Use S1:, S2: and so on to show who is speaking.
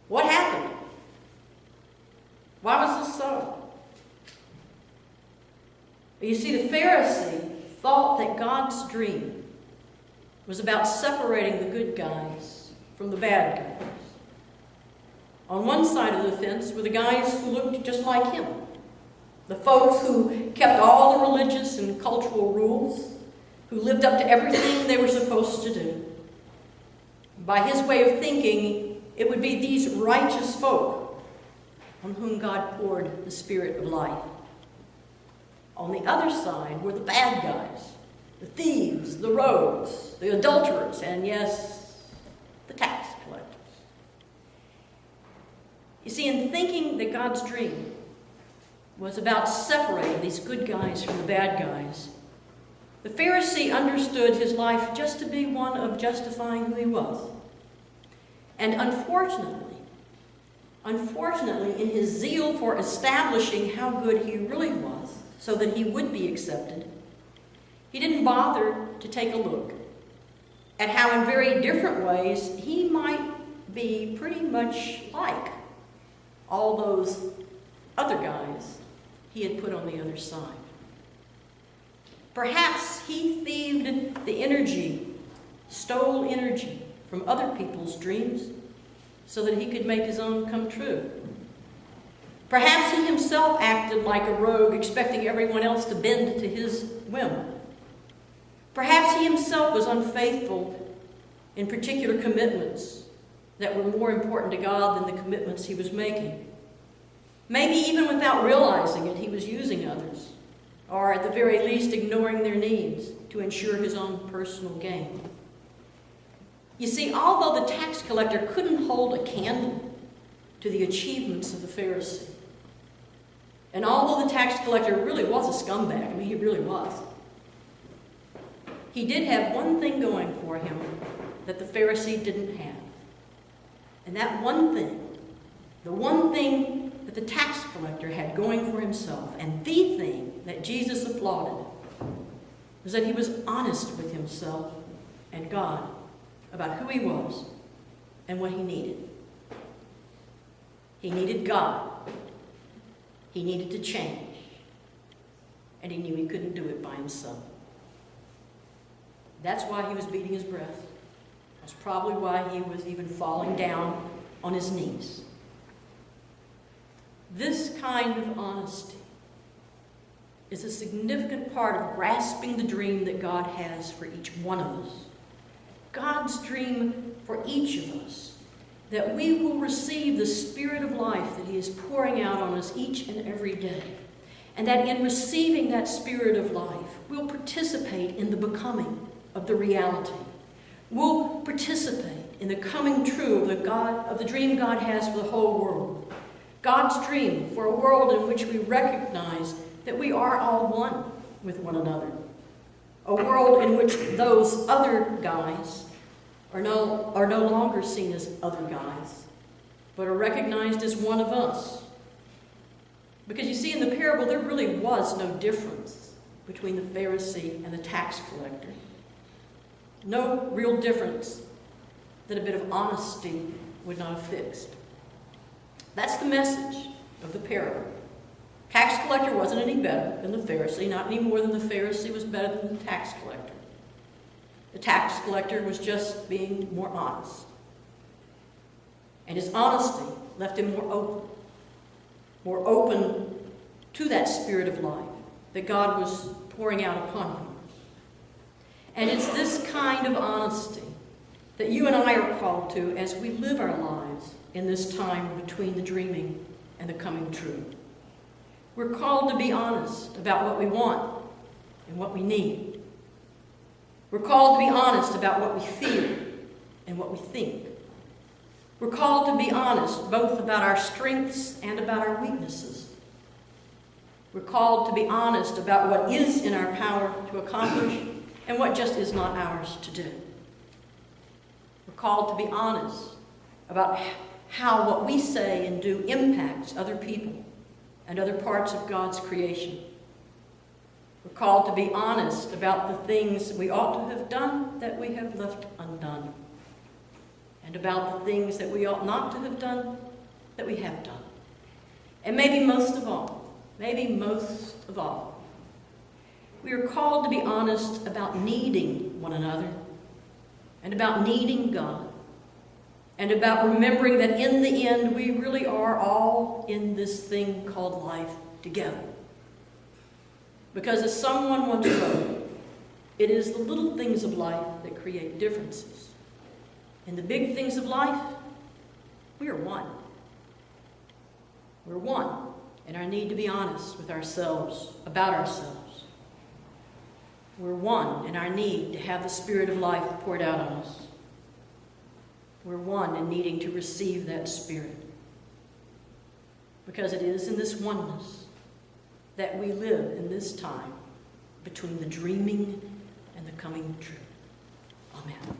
S1: What happened? Why was this so? You see, the Pharisee thought that God's dream was about separating the good guys from the bad guys. On one side of the fence were the guys who looked just like him, the folks who kept all the religious and cultural rules, who lived up to everything they were supposed to do. By his way of thinking, it would be these righteous folk on whom God poured the Spirit of life. On the other side were the bad guys, the thieves, the rogues, the adulterers, and yes, the tax collectors. You see, in thinking that God's dream was about separating these good guys from the bad guys, the Pharisee understood his life just to be one of justifying who he was. And unfortunately, in his zeal for establishing how good he really was, so that he would be accepted, he didn't bother to take a look at how in very different ways he might be pretty much like all those other guys he had put on the other side. Perhaps he thieved the energy, stole energy from other people's dreams so that he could make his own come true. Perhaps he himself acted like a rogue, expecting everyone else to bend to his whim. Perhaps he himself was unfaithful in particular commitments that were more important to God than the commitments he was making. Maybe even without realizing it, he was using others, or at the very least ignoring their needs to ensure his own personal gain. You see, although the tax collector couldn't hold a candle to the achievements of the Pharisee, and although the tax collector really was a scumbag, I mean, he really was, he did have one thing going for him that the Pharisee didn't have. And that one thing, the one thing that the tax collector had going for himself, and the thing that Jesus applauded, was that he was honest with himself and God about who he was and what he needed. He needed God. He needed to change. And he knew he couldn't do it by himself. That's why he was beating his breath. That's probably why he was even falling down on his knees. This kind of honesty is a significant part of grasping the dream that God has for each one of us. God's dream for each of us, that we will receive the Spirit of life that he is pouring out on us each and every day. And that in receiving that Spirit of life, we'll participate in the becoming of the reality. We'll participate in the coming true of the dream God has for the whole world. God's dream for a world in which we recognize that we are all one with one another. A world in which those other guys are no longer seen as other guys, but are recognized as one of us. Because you see, in the parable, there really was no difference between the Pharisee and the tax collector. No real difference that a bit of honesty would not have fixed. That's the message of the parable. Tax collector wasn't any better than the Pharisee, not any more than the Pharisee was better than the tax collector. The tax collector was just being more honest. And his honesty left him more open to that Spirit of life that God was pouring out upon him. And it's this kind of honesty that you and I are called to as we live our lives in this time between the dreaming and the coming true. We're called to be honest about what we want and what we need. We're called to be honest about what we feel and what we think. We're called to be honest both about our strengths and about our weaknesses. We're called to be honest about what is in our power to accomplish and what just is not ours to do. We're called to be honest about how what we say and do impacts other people and other parts of God's creation. We're called to be honest about the things we ought to have done that we have left undone. and about the things that we ought not to have done, that we have done. And maybe most of all, we are called to be honest about needing one another, and about needing God, and about remembering that in the end we really are all in this thing called life together. Because as someone once wrote, it is the little things of life that create differences. In the big things of life, we are one. We're one in our need to be honest with ourselves, about ourselves. We're one in our need to have the Spirit of life poured out on us. We're one in needing to receive that Spirit. Because it is in this oneness that we live in this time between the dreaming and the coming true. Amen.